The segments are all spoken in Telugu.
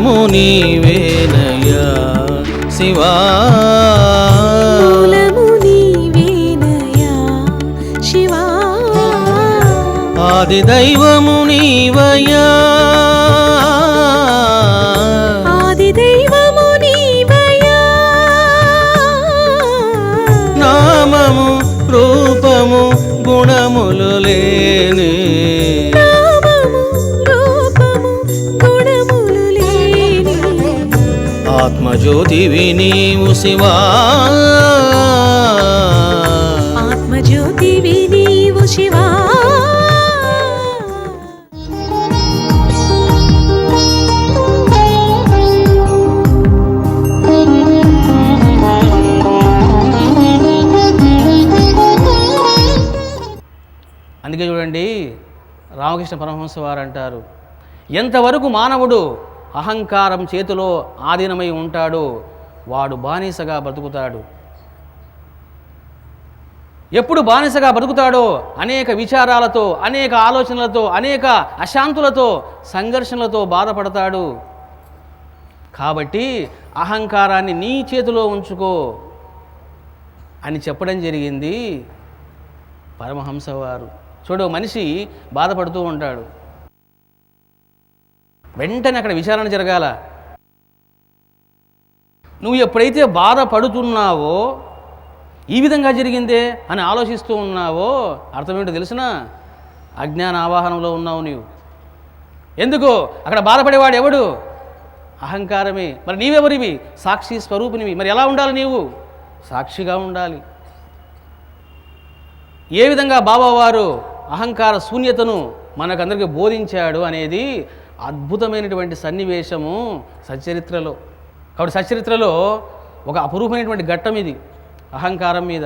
మూలము నీవేనయ్యా శివా, మూలము నీవేనయ్యా శివా, ఆది దైవము నీవయ్యా, ఆది దైవము నీవయ్యా, నామము రూపము గుణములు లేని, నామము రూపము గుణములు లేని, ఆత్మజ్యోతివి నీవు శివా, ఆత్మజ్యోతివి నీవు శివా. అందుకే చూడండి రామకృష్ణ పరమహంస వారు అంటారు, ఎంతవరకు మానవుడు అహంకారం చేతిలో ఆధీనమై ఉంటాడో వాడు బానిసగా బ్రతుకుతాడు. ఎప్పుడు బానిసగా బ్రతుకుతాడో అనేక విచారాలతో, అనేక ఆలోచనలతో, అనేక అశాంతులతో, సంఘర్షణలతో బాధపడతాడు. కాబట్టి అహంకారాన్ని నీ చేతిలో ఉంచుకో అని చెప్పడం జరిగింది పరమహంస వారు. చూడు, మనిషి బాధపడుతూ ఉంటాడు, వెంటనే అక్కడ విచారణ జరగాల. నువ్వు ఎప్పుడైతే బాధపడుతున్నావో, ఈ విధంగా జరిగిందే అని ఆలోచిస్తూ ఉన్నావో, అర్థమేంటో తెలిసినా అజ్ఞాన ఆవాహనంలో ఉన్నావు నీవు. ఎందుకు అక్కడ బాధపడేవాడు ఎవడు? అహంకారమే. మరి నీవెవరివి? సాక్షి స్వరూపినివి. మరి ఎలా ఉండాలి నీవు? సాక్షిగా ఉండాలి. ఏ విధంగా బాబావారు అహంకార శూన్యతను మనకందరికీ బోధించాడు అనేది అద్భుతమైనటువంటి సన్నివేశము సచ్చరిత్రలో. కాబట్టి సచ్చరిత్రలో ఒక అపురూపమైనటువంటి ఘట్టం ఇది అహంకారం మీద.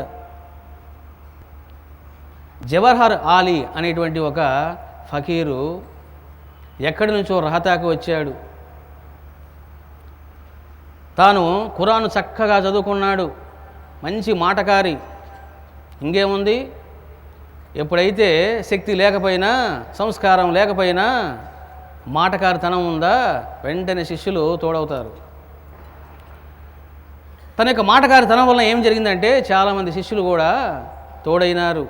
జవహర్ ఆలీ అనేటువంటి ఒక ఫకీరు ఎక్కడి నుంచో రహతాకు వచ్చాడు. తాను ఖురాను చక్కగా చదువుకున్నాడు, మంచి మాటకారి. ఇంకేముంది, ఎప్పుడైతే శక్తి లేకపోయినా, సంస్కారం లేకపోయినా, మాటకారితనం ఉందా, వెంటనే శిష్యులు తోడవుతారు. తన యొక్క మాటకారితనం వల్ల ఏం జరిగిందంటే చాలామంది శిష్యులు కూడా తోడైనారు.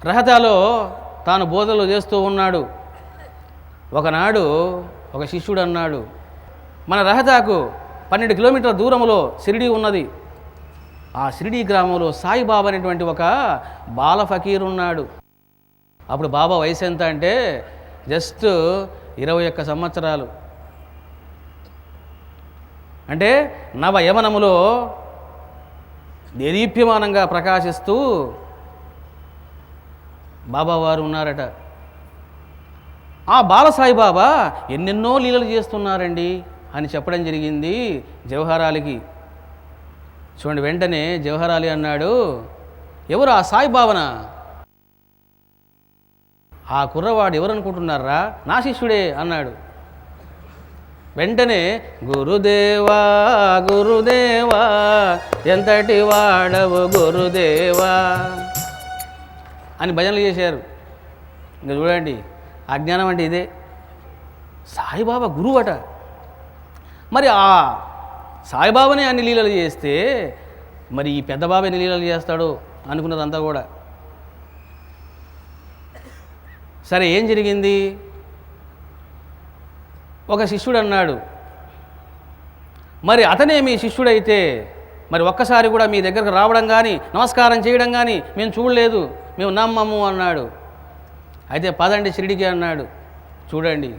రహతాలో తాను బోధనలు చేస్తూ ఉన్నాడు. ఒకనాడు ఒక శిష్యుడు అన్నాడు, మన రహతాకు 12 కిలోమీటర్ల దూరంలో షిరిడీ ఉన్నది. ఆ షిరిడీ గ్రామంలో సాయిబాబా అనేటువంటి ఒక బాల ఫకీర్ ఉన్నాడు. అప్పుడు బాబా వయసు ఎంత అంటే జస్ట్ 21 సంవత్సరాలు. అంటే నవ యవనములో దేదీప్యమానంగా ప్రకాశిస్తూ బాబావారు ఉన్నారట. ఆ బాల సాయిబాబా ఎన్నెన్నో లీలలు చేస్తున్నారండి అని చెప్పడం జరిగింది జవహర్ ఆలీకి. చూడండి, వెంటనే జవహర్ ఆలీ అన్నాడు, ఎవరు ఆ సాయిబాబానా? ఆ కుర్రవాడు ఎవరనుకుంటున్నారా? నా శిష్యుడే అన్నాడు. వెంటనే గురుదేవా గురుదేవా ఎంతటి వాడవు గురుదేవా అని భజనలు చేశారు. ఇంకా చూడండి, అజ్ఞానం అంటే ఇదే. సాయిబాబా గురువు అట. మరి ఆ సాయిబాబానే అన్ని లీలలు చేస్తే మరి ఈ పెద్ద బాబా ఎన్ని లీలలు చేస్తాడు అనుకున్నదంతా కూడా. సరే, ఏం జరిగింది? ఒక శిష్యుడు అన్నాడు, మరి అతనే మీ శిష్యుడైతే మరి ఒక్కసారి కూడా మీ దగ్గరకు రావడం కానీ నమస్కారం చేయడం కానీ మేము చూడలేదు, మేము నమ్మము అన్నాడు. అయితే పదండి షిరిడీకి అన్నాడు. చూడండి,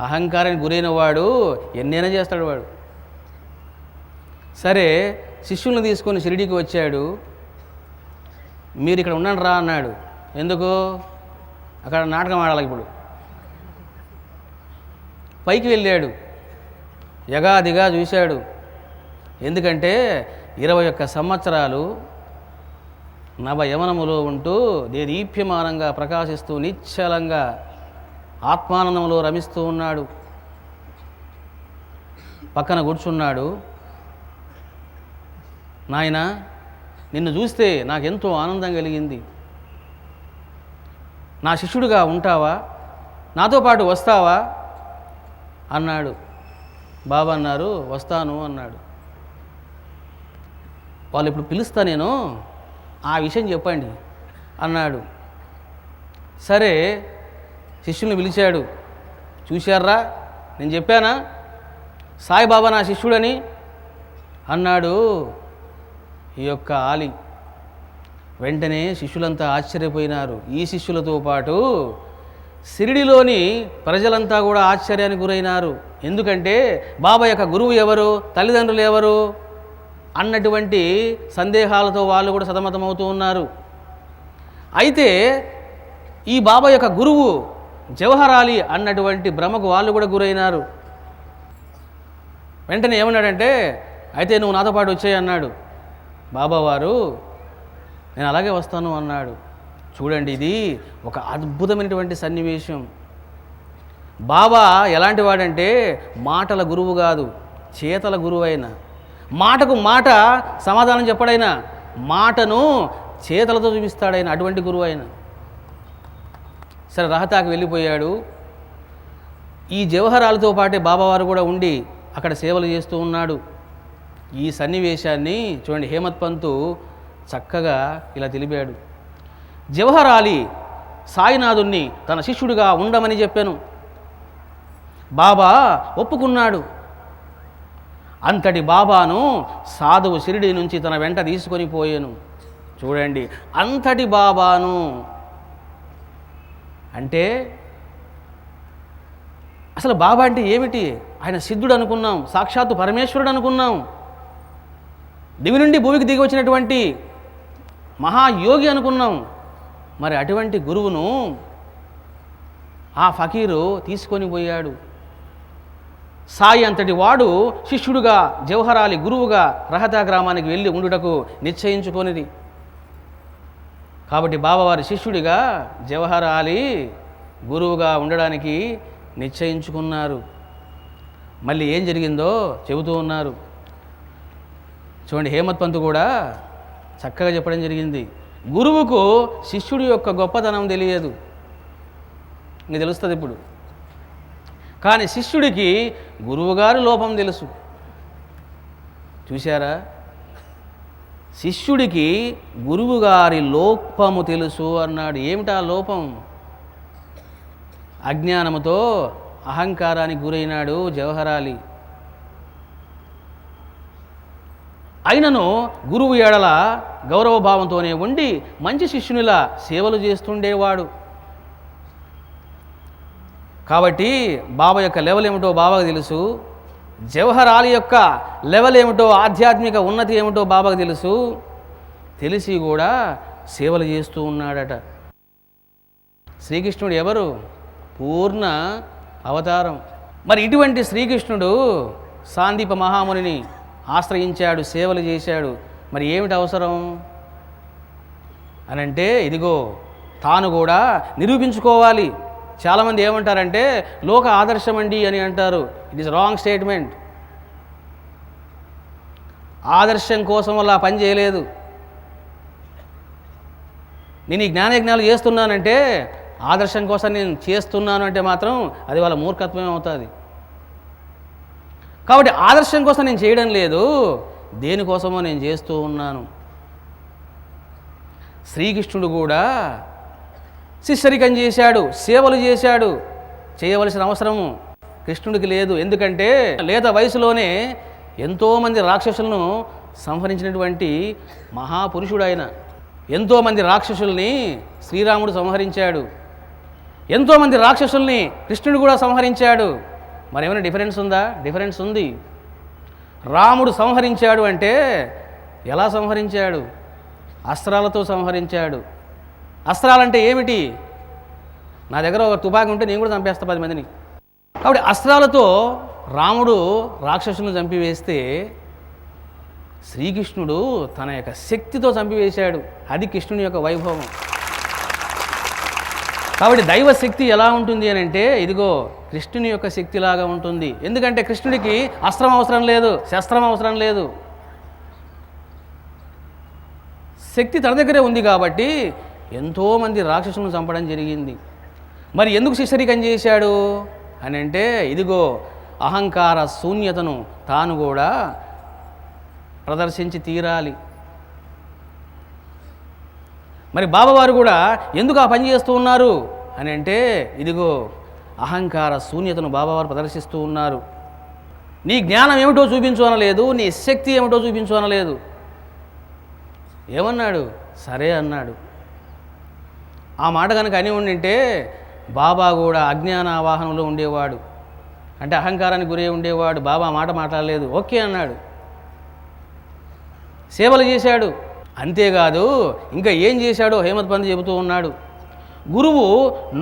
అహంకారానికి గురైన వాడు ఎన్నైనా చేస్తాడు వాడు. సరే, శిష్యుల్ని తీసుకొని షిరిడీకి వచ్చాడు. మీరు ఇక్కడ ఉండండి రా అన్నాడు. ఎందుకు? అక్కడ నాటకం ఆడాలి. ఇప్పుడు పైకి వెళ్ళాడు, యగాదిగా చూశాడు. ఎందుకంటే 21 సంవత్సరాలు నవ యవనములో ఉంటూ దేదీప్యమానంగా ప్రకాశిస్తూ నిశ్చలంగా ఆత్మానందంలో రమిస్తూ ఉన్నాడు. పక్కన కూర్చున్నాడు. నాయనా, నిన్ను చూస్తే నాకెంతో ఆనందం కలిగింది. నా శిష్యుడిగా ఉంటావా? నాతో పాటు వస్తావా అన్నాడు. బాబా అన్నారు, వస్తాను అన్నాడు. వాళ్ళు ఇప్పుడు పిలుస్తా నేను, ఆ విషయం చెప్పండి అన్నాడు. సరే శిష్యుల్ని పిలిచాడు. చూశారా, నేను చెప్పానా సాయిబాబా నా శిష్యుడని అన్నాడు ఈ యొక్క ఆలి. వెంటనే శిష్యులంతా ఆశ్చర్యపోయినారు. ఈ శిష్యులతో పాటు షిరిడిలోని ప్రజలంతా కూడా ఆశ్చర్యానికి గురైనారు. ఎందుకంటే బాబా యొక్క గురువు ఎవరు, తల్లిదండ్రులు ఎవరు అన్నటువంటి సందేహాలతో వాళ్ళు కూడా సతమతమవుతూ ఉన్నారు. అయితే ఈ బాబా యొక్క గురువు జవహర్ అలీ అన్నటువంటి భ్రమకు వాళ్ళు కూడా గురైనారు. వెంటనే ఏమన్నాడంటే, అయితే నువ్వు నాతో పాటు వచ్చాయి అన్నాడు. బాబావారు నేను అలాగే వస్తాను అన్నాడు. చూడండి, ఇది ఒక అద్భుతమైనటువంటి సన్నివేశం. బాబా ఎలాంటి వాడంటే మాటల గురువు కాదు, చేతల గురువు అయిన, మాటకు మాట సమాధానం చెప్పడైనా, మాటను చేతలతో చూపిస్తాడైన అటువంటి గురువు అయిన. సరే రహతాకి వెళ్ళిపోయాడు. ఈ జవహరాలతో పాటే బాబావారు కూడా ఉండి అక్కడ సేవలు చేస్తూ ఉన్నాడు. ఈ సన్నివేశాన్ని చూడండి, హేమత్ పంతు చక్కగా ఇలా తెలిపాడు. జవహర్ అలీ సాయినాథుణ్ణి తన శిష్యుడిగా ఉండమని చెప్పాను. బాబా ఒప్పుకున్నాడు. అంతటి బాబాను సాధువు షిరిడి నుంచి తన వెంట తీసుకొని పోయాను. చూడండి, అంతటి బాబాను అంటే అసలు బాబా అంటే ఏమిటి? ఆయన సిద్ధుడు అనుకున్నాం, సాక్షాత్తు పరమేశ్వరుడు అనుకున్నాం, దివి నుండి భూమికి దిగి వచ్చినటువంటి మహాయోగి అనుకున్నాం. మరి అటువంటి గురువును ఆ ఫకీరు తీసుకొని పోయాడు. సాయి అంతటి వాడు శిష్యుడుగా జవహర్ అలీ గురువుగా రహతా గ్రామానికి వెళ్ళి ఉండుటకు నిశ్చయించుకొనిది. కాబట్టి బాబావారి శిష్యుడిగా జవహర్ అలీ గురువుగా ఉండడానికి నిశ్చయించుకున్నారు. మళ్ళీ ఏం జరిగిందో చెబుతూ ఉన్నారు. చూడండి, హేమత్ పంతు కూడా చక్కగా చెప్పడం జరిగింది. గురువుకు శిష్యుడి యొక్క గొప్పతనం తెలియదు, నీకు తెలుస్తుంది ఇప్పుడు. కానీ శిష్యుడికి గురువుగారి లోపం తెలుసు. చూశారా, శిష్యుడికి గురువుగారి లోపము తెలుసు అన్నాడు. ఏమిటా లోపం? అజ్ఞానముతో అహంకారానికి గురైనాడు జవహర్ అలీ. అయినను గురువు ఎడల గౌరవభావంతోనే ఉండి మంచి శిష్యునిలా సేవలు చేస్తుండేవాడు. కాబట్టి బాబా యొక్క లెవెల్ ఏమిటో బాబాకు తెలుసు, జవహర్ అలీ యొక్క లెవెల్ ఏమిటో, ఆధ్యాత్మిక ఉన్నతి ఏమిటో బాబాకు తెలుసు. తెలిసి కూడా సేవలు చేస్తూ ఉన్నాడట. శ్రీకృష్ణుడు ఎవరు? పూర్ణ అవతారం. మరి ఇటువంటి శ్రీకృష్ణుడు సాందీప మహామునిని ఆశ్రయించాడు, సేవలు చేశాడు. మరి ఏమిటి అవసరం అనంటే, ఇదిగో తాను కూడా నిరూపించుకోవాలి. చాలామంది ఏమంటారంటే లోక ఆదర్శం అండి అని అంటారు. It is wrong statement. ఆదర్శం కోసం వల్ల పని చేయలేదు. నేను ఈ జ్ఞానయజ్ఞాలు చేస్తున్నానంటే ఆదర్శం కోసం నేను చేస్తున్నాను అంటే మాత్రం అది వాళ్ళ మూర్ఖత్వమే అవుతుంది. కాబట్టి ఆదర్శం కోసం నేను చేయడం లేదు, దేనికోసమో నేను చేస్తూ ఉన్నాను. శ్రీకృష్ణుడు కూడా శిష్యరికం చేశాడు, సేవలు చేశాడు. చేయవలసిన అవసరము కృష్ణుడికి లేదు. ఎందుకంటే లేత వయసులోనే ఎంతోమంది రాక్షసులను సంహరించినటువంటి మహాపురుషుడు ఆయన. ఎంతోమంది రాక్షసుల్ని శ్రీరాముడు సంహరించాడు, ఎంతోమంది రాక్షసుల్ని కృష్ణుడు కూడా సంహరించాడు. మరి ఏమైనా డిఫరెన్స్ ఉందా? డిఫరెన్స్ ఉంది. రాముడు సంహరించాడు అంటే ఎలా సంహరించాడు? అస్త్రాలతో సంహరించాడు. అస్త్రాలంటే ఏమిటి? నా దగ్గర ఒక తుపాకీ ఉంటే నేను కూడా చంపేస్తా 10 మందిని. కాబట్టి అస్త్రాలతో రాముడు రాక్షసులను చంపివేస్తే శ్రీకృష్ణుడు తన యొక్క శక్తితో చంపివేశాడు. అది కృష్ణుని యొక్క వైభవం. కాబట్టి దైవశక్తి ఎలా ఉంటుంది అని అంటే, ఇదిగో కృష్ణుని యొక్క శక్తిలాగా ఉంటుంది. ఎందుకంటే కృష్ణుడికి అస్త్రం అవసరం లేదు, శస్త్రం అవసరం లేదు. శక్తి తన దగ్గరే ఉంది కాబట్టి ఎంతోమంది రాక్షసులను చంపడం జరిగింది. మరి ఎందుకు శిష్యరికం చేశాడు అని అంటే, ఇదిగో అహంకార శూన్యతను తాను కూడా ప్రదర్శించి తీరాలి. మరి బాబావారు కూడా ఎందుకు ఆ పని చేస్తూ ఉన్నారు అని అంటే, ఇదిగో అహంకార శూన్యతను బాబావారు ప్రదర్శిస్తూ ఉన్నారు. నీ జ్ఞానం ఏమిటో చూపించు అనలేదు, నీ శక్తి ఏమిటో చూపించు అనలేదు. ఏమన్నాడు? సరే అన్నాడు. ఆ మాట కనుక అని ఉండింటే బాబా కూడా అజ్ఞాన ఆవాహనంలో ఉండేవాడు, అంటే అహంకారానికి గురై ఉండేవాడు. బాబా మాట మాట్లాడలేదు, ఓకే అన్నాడు, సేవలు చేశాడు. అంతేకాదు ఇంకా ఏం చేశాడో హేమత్ పంత్ చెబుతూ ఉన్నాడు. గురువు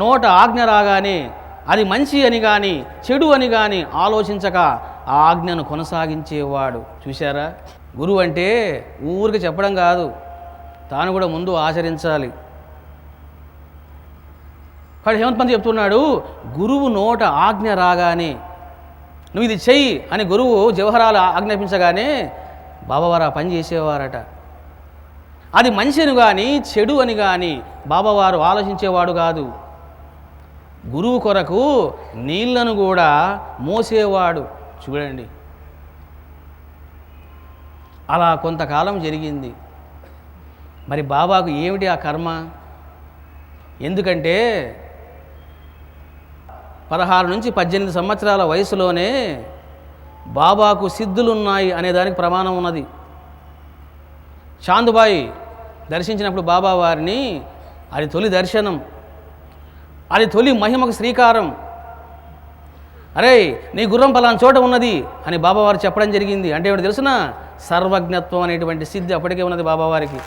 నోట ఆజ్ఞ రాగానే అది మంచి అని కానీ చెడు అని కానీ ఆలోచించక ఆ ఆజ్ఞను కొనసాగించేవాడు. చూశారా? గురువు అంటే ఊరికి చెప్పడం కాదు, తాను కూడా ముందు ఆచరించాలి. కాబట్టి హేమంత్ పంత్ చెప్తున్నాడు, గురువు నోట ఆజ్ఞ రాగానే నువ్వు ఇది చెయ్యి అని గురువు జవహరాలు ఆజ్ఞాపించగానే బాబావారు ఆ పని చేసేవారట. అది మంచి అని కానీ చెడు అని కానీ బాబావారు ఆలోచించేవాడు కాదు. గురువు కొరకు నీళ్లను కూడా మోసేవాడు. చూడండి, అలా కొంతకాలం జరిగింది. మరి బాబాకు ఏమిటి ఆ కర్మ? ఎందుకంటే 16 నుంచి 18 సంవత్సరాల వయసులోనే బాబాకు సిద్ధులున్నాయి అనేదానికి ప్రమాణం ఉన్నది. చాందుబాయి దర్శించినప్పుడు బాబా వారిని, అది తొలి దర్శనం, అది తొలి మహిమకు శ్రీకారం. అరే నీ గుర్రం పలానా చోట ఉన్నది అని బాబావారు చెప్పడం జరిగింది. అంటే ఏమిటి తెలుసునా? సర్వజ్ఞత్వం అనేటువంటి సిద్ధి అప్పటికే ఉన్నది బాబావారికి.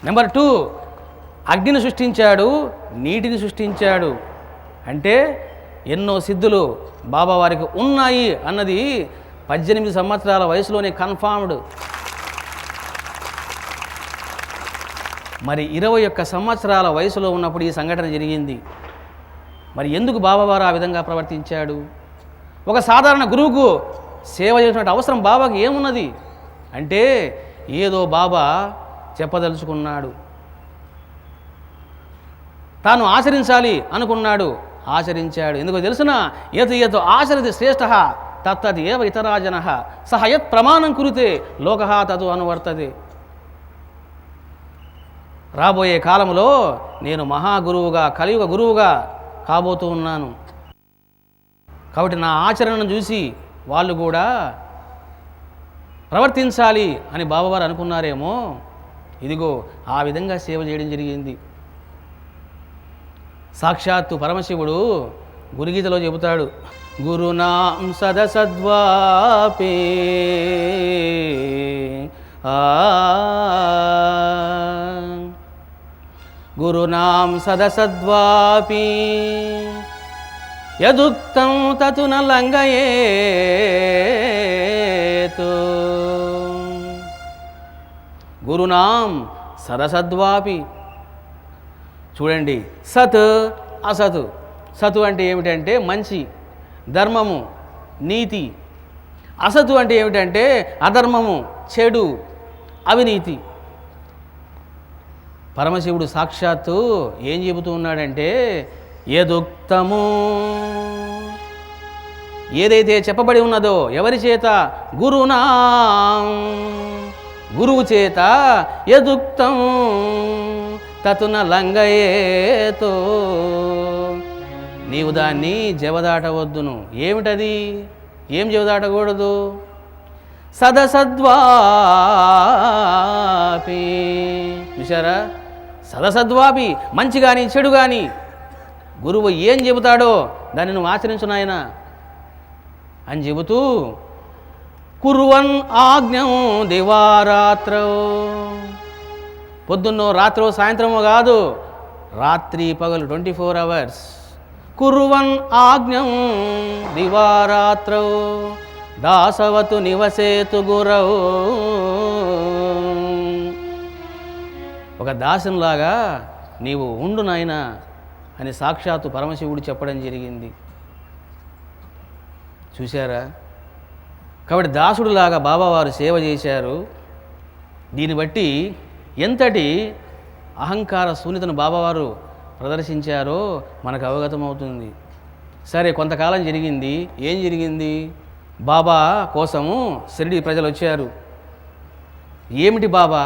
నెంబర్ 2, అగ్నిని సృష్టించాడు, నీటిని సృష్టించాడు. అంటే ఎన్నో సిద్ధులు బాబావారికి ఉన్నాయి అన్నది 18 సంవత్సరాల వయసులోనే కన్ఫర్మ్డ్. మరి 21 సంవత్సరాల వయసులో ఉన్నప్పుడు ఈ సంఘటన జరిగింది. మరి ఎందుకు బాబావారు ఆ విధంగా ప్రవర్తించాడు? ఒక సాధారణ గురువుకు సేవ చేసినట్టు అవసరం బాబాకి ఏమున్నది అంటే, ఏదో బాబా చెప్పదలుచుకున్నాడు, తాను ఆచరించాలి అనుకున్నాడు, ఆచరించాడు. ఎందుకో తెలుసున? యత్ ఆచరితి శ్రేష్ఠ తత్తద్ ఏవ ఇతరా జనః సహ యత్ ప్రమాణం కురుతే లోకః తదు అనువర్తతే. రాబోయే కాలంలో నేను మహాగురువుగా, కలియుగ గురువుగా కాబోతూ ఉన్నాను. కాబట్టి నా ఆచరణను చూసి వాళ్ళు కూడా ప్రవర్తించాలి అని బాబావారు అనుకున్నారేమో. ఇదిగో ఆ విధంగా సేవ చేయడం జరిగింది. సాక్షాత్తు పరమశివుడు గురుగీతలో చెబుతాడు, గురునాం సదసద్వాపే గురునాం సదసద్వాపి యదుక్తం తతు న లంఘయేతు. గురునాం సదసద్వాపి. చూడండి, సత్ అసత్. సతు అంటే ఏమిటంటే మంచి, ధర్మము, నీతి. అసతు అంటే ఏమిటంటే అధర్మము, చెడు, అవినీతి. పరమశివుడు సాక్షాత్తు ఏం చెబుతూ ఉన్నాడంటే, యదుక్తము, ఏదైతే చెప్పబడి ఉన్నదో ఎవరి చేత? గురునా, గురువు చేత. యదుక్తం తతున లంఘయేతో, నీవు దాన్ని జవదాటవద్దును. ఏమిటది? ఏం జవదాటకూడదు? సదసద్వాపి. చూసారా? సదసద్వాపి, మంచి కానీ చెడు కానీ గురువు ఏం చెబుతాడో దాన్ని నువ్వు ఆచరించు నాయనా అని చెబుతూ, కుర్వన్ ఆజ్ఞం దివారాత్రో, పొద్దున్నో రాత్రో సాయంత్రమో కాదు, రాత్రి పగలు 24 hours. కుర్వన్ ఆజ్ఞం దివారాత్రో దాసవతు నివసేతు గురౌ. ఒక దాసంలాగా నీవు ఉండు నాయనా అని సాక్షాత్తు పరమశివుడు చెప్పడం జరిగింది. చూశారా? కాబట్టి దాసుడులాగా బాబావారు సేవ చేశారు. దీన్ని బట్టి ఎంతటి అహంకార శూన్యతను బాబావారు ప్రదర్శించారో మనకు అవగతమవుతుంది. సరే, కొంతకాలం జరిగింది. ఏం జరిగింది? బాబా కోసము షిరిడీ ప్రజలు వచ్చారు. ఏమిటి బాబా,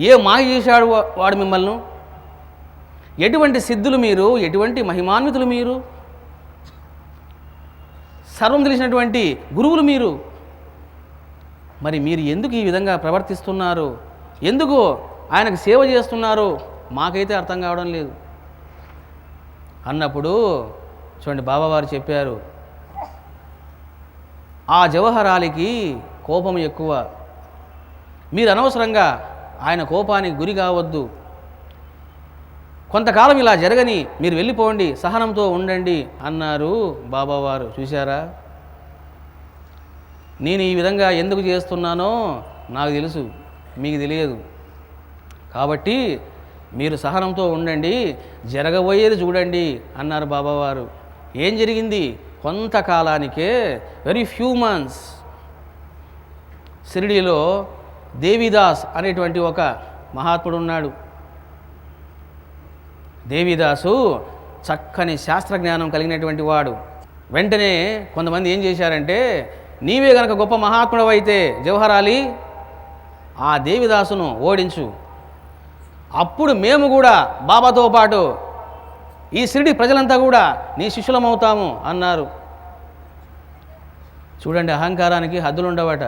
ఏ మాయ చేశాడు వాడు మిమ్మల్ని? ఎటువంటి సిద్ధులు మీరు, ఎటువంటి మహిమాన్వితులు మీరు, సర్వం తెలిసినటువంటి గురువులు మీరు. మరి మీరు ఎందుకు ఈ విధంగా ప్రవర్తిస్తున్నారు? ఎందుకు ఆయనకు సేవ చేస్తున్నారు? మాకైతే అర్థం కావడం లేదు అన్నప్పుడు చూడండి, బాబావారు చెప్పారు, ఆ జవహరాలికి కోపం ఎక్కువ. మీరు అనవసరంగా ఆయన కోపానికి గురి కావద్దు. కొంతకాలం ఇలా జరగని, మీరు వెళ్ళిపోండి, సహనంతో ఉండండి అన్నారు బాబావారు. చూశారా, నేను ఈ విధంగా ఎందుకు చేస్తున్నానో నాకు తెలుసు, మీకు తెలియదు. కాబట్టి మీరు సహనంతో ఉండండి, జరగబోయేది చూడండి అన్నారు బాబావారు. ఏం జరిగింది? కొంతకాలానికే, వెరీ ఫ్యూ మంత్స్, షిరిడీలో దేవిదాస్ అనేటువంటి ఒక మహాత్ముడు ఉన్నాడు. దేవిదాసు చక్కని శాస్త్రజ్ఞానం కలిగినటువంటి వాడు. వెంటనే కొంతమంది ఏం చేశారంటే, నీవే గనక గొప్ప మహాత్ముడవైతే జవహరాలి, ఆ దేవిదాసును ఓడించు, అప్పుడు మేము కూడా బాబాతో పాటు ఈ షిరిడీ ప్రజలంతా కూడా నీ శిష్యులమవుతాము అన్నారు. చూడండి, అహంకారానికి హద్దులుండవట.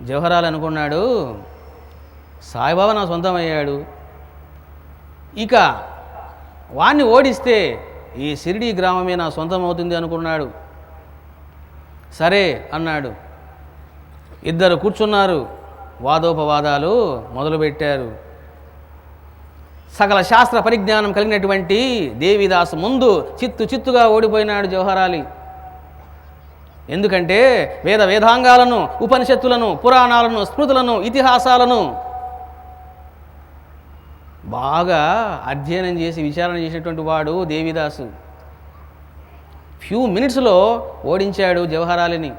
జవహరాలు అనుకున్నాడు, సాయిబాబా నా సొంతం అయ్యాడు, ఇక వాణ్ణి ఓడిస్తే ఈ షిరిడీ గ్రామమే నా సొంతం అవుతుంది అనుకున్నాడు. సరే అన్నాడు. ఇద్దరు కూర్చున్నారు, వాదోపవాదాలు మొదలుపెట్టారు. సకల శాస్త్ర పరిజ్ఞానం కలిగినటువంటి దేవిదాస్ ముందు చిత్తుగా ఓడిపోయినాడు జవహరాలి. ఎందుకంటే వేదాంగాలను, ఉపనిషత్తులను, పురాణాలను, స్మృతులను, ఇతిహాసాలను బాగా అధ్యయనం చేసి విచారణ చేసినటువంటి వాడు దేవిదాసు. ఫ్యూ మినిట్స్లో ఓడించాడు జవహరాలిని.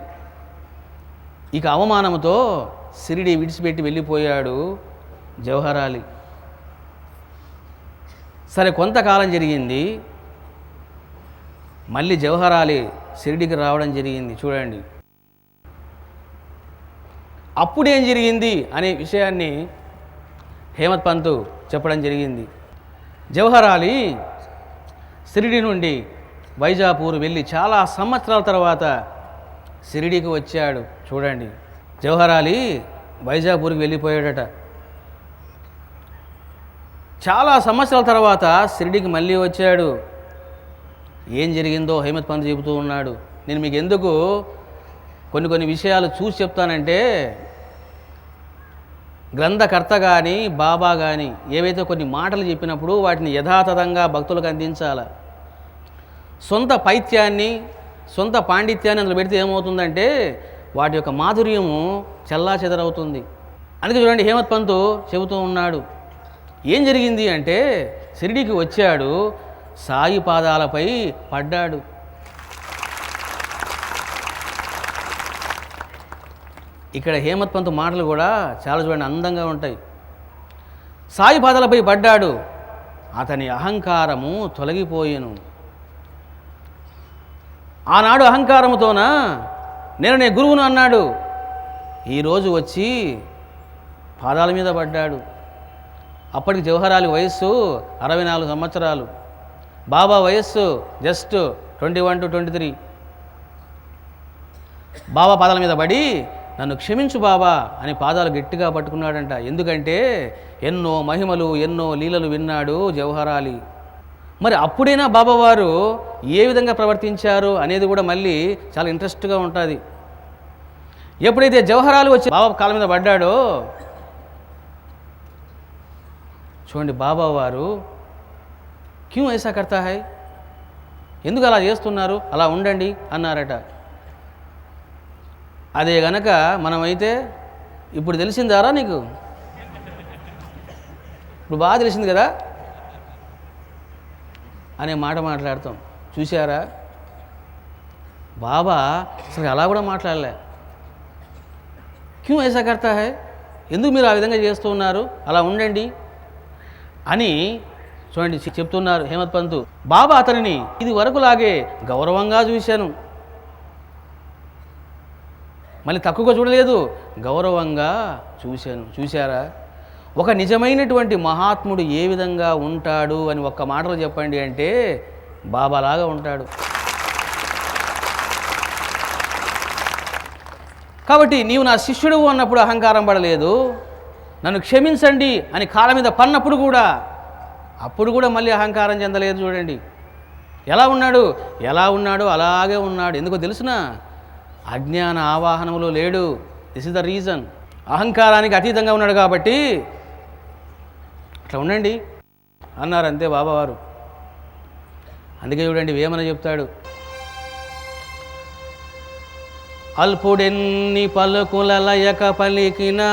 ఇక అవమానంతో షిరిడీ విడిచిపెట్టి వెళ్ళిపోయాడు జవహరాలి. సరే, కొంతకాలం జరిగింది. మళ్ళీ జవహరాలి షిరిడీకి రావడం జరిగింది. చూడండి, అప్పుడేం జరిగింది అనే విషయాన్ని హేమత్ పంత్ చెప్పడం జరిగింది. జవహరాలి షిరిడీ నుండి వైజాపూర్ వెళ్ళి చాలా సంవత్సరాల తర్వాత షిరిడీకి వచ్చాడు. చూడండి, జవహరాలి వైజాపూర్కి వెళ్ళిపోయాడట. చాలా సంవత్సరాల తర్వాత షిరిడీకి మళ్ళీ వచ్చాడు. ఏం జరిగిందో హేమత్ పంత్ చెబుతూ ఉన్నాడు. నేను మీకు ఎందుకు కొన్ని విషయాలు చూసి చెప్తానంటే, గ్రంథకర్త కానీ బాబా కానీ ఏవైతే కొన్ని మాటలు చెప్పినప్పుడు వాటిని యథాతథంగా భక్తులకు అందించాలి. సొంత పైత్యాన్ని, సొంత పాండిత్యాన్ని అందులో పెడితే ఏమవుతుందంటే వాటి యొక్క మాధుర్యము చెల్లాచెదరవుతుంది. అందుకే చూడండి, హేమత్ పంత్ చెబుతూ ఉన్నాడు. ఏం జరిగింది అంటే, షిరిడీకి వచ్చాడు, సాయి పాదాలపై పడ్డాడు. ఇక్కడ హేమత్ పంత్ మాటలు కూడా చాలా చూడండి అందంగా ఉంటాయి. సాయి పాదాలపై పడ్డాడు, అతని అహంకారము తొలగిపోయేను. ఆనాడు అహంకారముతోన నేను గురువును అన్నాడు, ఈరోజు వచ్చి పాదాల మీద పడ్డాడు. అప్పటికి జవహరాలి వయస్సు 64 సంవత్సరాలు, బాబా వయస్సు జస్ట్ 21 to 23. బాబా పాదాల మీద పడి, నన్ను క్షమించు బాబా అని పాదాలు గట్టిగా పట్టుకున్నాడంట. ఎందుకంటే ఎన్నో మహిమలు, ఎన్నో లీలలు విన్నాడు జవహరాలి. మరి అప్పుడైనా బాబావారు ఏ విధంగా ప్రవర్తించారు అనేది కూడా మళ్ళీ చాలా ఇంట్రెస్ట్గా ఉంటుంది. ఎప్పుడైతే జవహరాలు వచ్చి బాబా కాళ్ళ మీద పడ్డాడో చూడండి, బాబావారు క్యూ ఐసా కర్తా హై, ఎందుకు అలా చేస్తున్నారు, అలా ఉండండి అన్నారట. అదే గనక మనమైతే, ఇప్పుడు తెలిసిందారా నీకు, ఇప్పుడు బాగా తెలిసింది కదా అనే మాట మాట్లాడతాం. చూశారా, బాబా అసలు అలా కూడా మాట్లాడలే. క్యూ ఐసా కర్తా హై, ఎందుకు మీరు ఆ విధంగా చేస్తూ ఉన్నారు? అలా ఉండండి అని చూడండి చెప్తున్నారు హేమత్ పంతు. బాబా అతనిని ఇది వరకులాగే గౌరవంగా చూశాను, మళ్ళీ తక్కువగా చూడలేదు, గౌరవంగా చూశాను. చూశారా? ఒక నిజమైనటువంటి మహాత్ముడు ఏ విధంగా ఉంటాడు అని ఒక్క మాటలో చెప్పండి అంటే బాబాలాగా ఉంటాడు. కాబట్టి నీవు నా శిష్యుడు అన్నప్పుడు అహంకారం పడలేదు, నన్ను క్షమించండి అని కాళ్ళ మీద పన్నప్పుడు కూడా అప్పుడు కూడా మళ్ళీ అహంకారం చెందలేదు. చూడండి ఎలా ఉన్నాడో అలాగే ఉన్నాడు. ఎందుకో తెలుసునా? అజ్ఞాన ఆవాహనములో లేడు. This is the reason. అహంకారానికి అతీతంగా ఉన్నాడు కాబట్టి అట్లా ఉండండి అన్నారు, అంతే బాబావారు. అందుకే చూడండి వేమన చెప్తాడు, అల్పుడెన్ని పలుకుల లయక పలికినా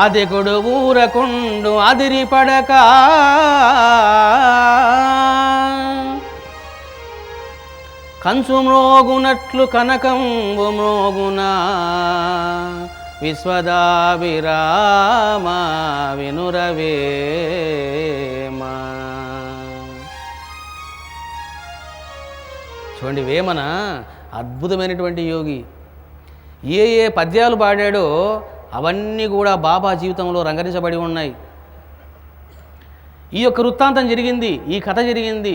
అదెకుడు ఊరకుండు అదిరిపడక కంచు మ్రోగునట్లు కనకంబు మ్రోగునా విశ్వదాభిరామ వినురవేమ. చూడండి వేమన అద్భుతమైనటువంటి యోగి. ఏ పద్యాలు పాడాడో అవన్నీ కూడా బాబా జీవితంలో రంగరించబడి ఉన్నాయి. ఈ యొక్క వృత్తాంతం జరిగింది, ఈ కథ జరిగింది.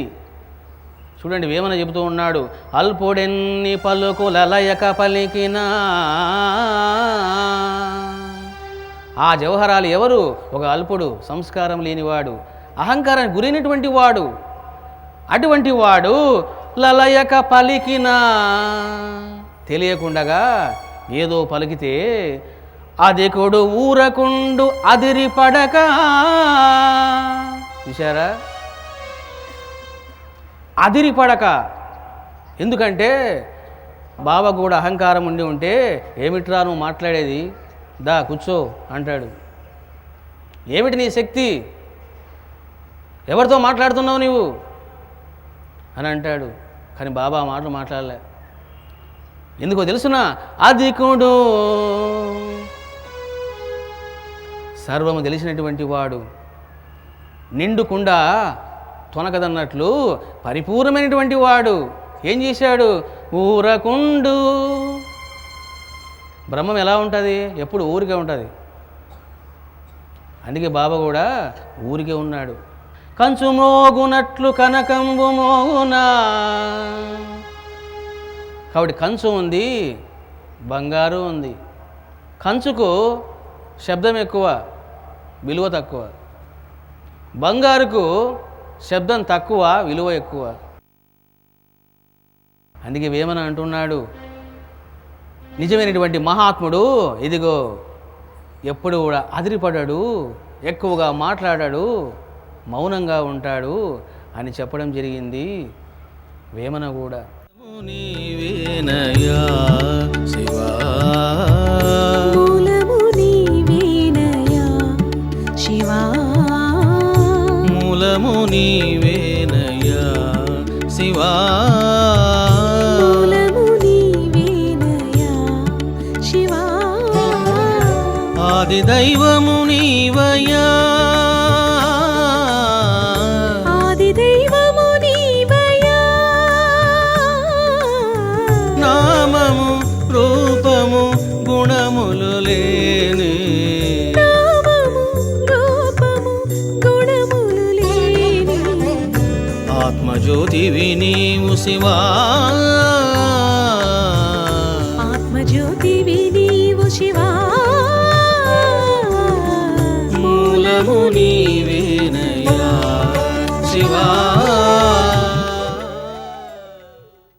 చూడండి వేమన చెబుతూ ఉన్నాడు, అల్పుడెన్ని పలుకుల లయక పలికినా. ఆ జవహరాలు ఎవరు? ఒక అల్పుడు, సంస్కారం లేనివాడు, అహంకారానికి గురైనటువంటి వాడు. అటువంటి వాడు లలయక పలికినా, తెలియకుండగా ఏదో పలికితే అదెకుడు ఊరకుండు అదిరిపడక. చూశారా? అదిరిపడక. ఎందుకంటే బాబా కూడా అహంకారం ఉండి ఉంటే, ఏమిట్రా నువ్వు మాట్లాడేది, దా కూర్చో అంటాడు. ఏమిటి నీ శక్తి, ఎవరితో మాట్లాడుతున్నావు నీవు అని అంటాడు. కానీ బాబా మాటలు మాట్లాడలే. ఎందుకో తెలుసునా? అధికుడు, సర్వము తెలిసినటువంటి వాడు, నిండుకుండా తొనకదన్నట్లు పరిపూర్ణమైనటువంటి వాడు ఏం చేశాడు? ఊరకుండు. బ్రహ్మం ఎలా ఉంటుంది? ఎప్పుడు ఊరికే ఉంటుంది. అందుకే బాబా కూడా ఊరికే ఉన్నాడు. కంచు మోగునట్లు కనకంబు మోగునా. కాబట్టి కంచు ఉంది, బంగారు ఉంది. కంచుకు శబ్దం ఎక్కువ, విలువ తక్కువ. బంగారుకు శబ్దం తక్కువ, విలువ ఎక్కువ. అందుకే వేమన అంటున్నాడు, నిజమైనటువంటి మహాత్ముడు ఇదిగో ఎప్పుడు కూడా అదిరిపడాడు, ఎక్కువగా మాట్లాడాడు, మౌనంగా ఉంటాడు అని చెప్పడం జరిగింది వేమన కూడా. నీవేనయా శివా, మూలము నీవేనయా శివా, మూలము నీవేనయా శివా, మూలము నీవేనయా శివా, ఆది దైవము నీవయ్యా, ఆది దైవము నీవయ్యా, నామము రూపము గుణములు లేని, నామము రూపము గుణములు లేని ఆత్మజ్యోతివి నీవు శివా,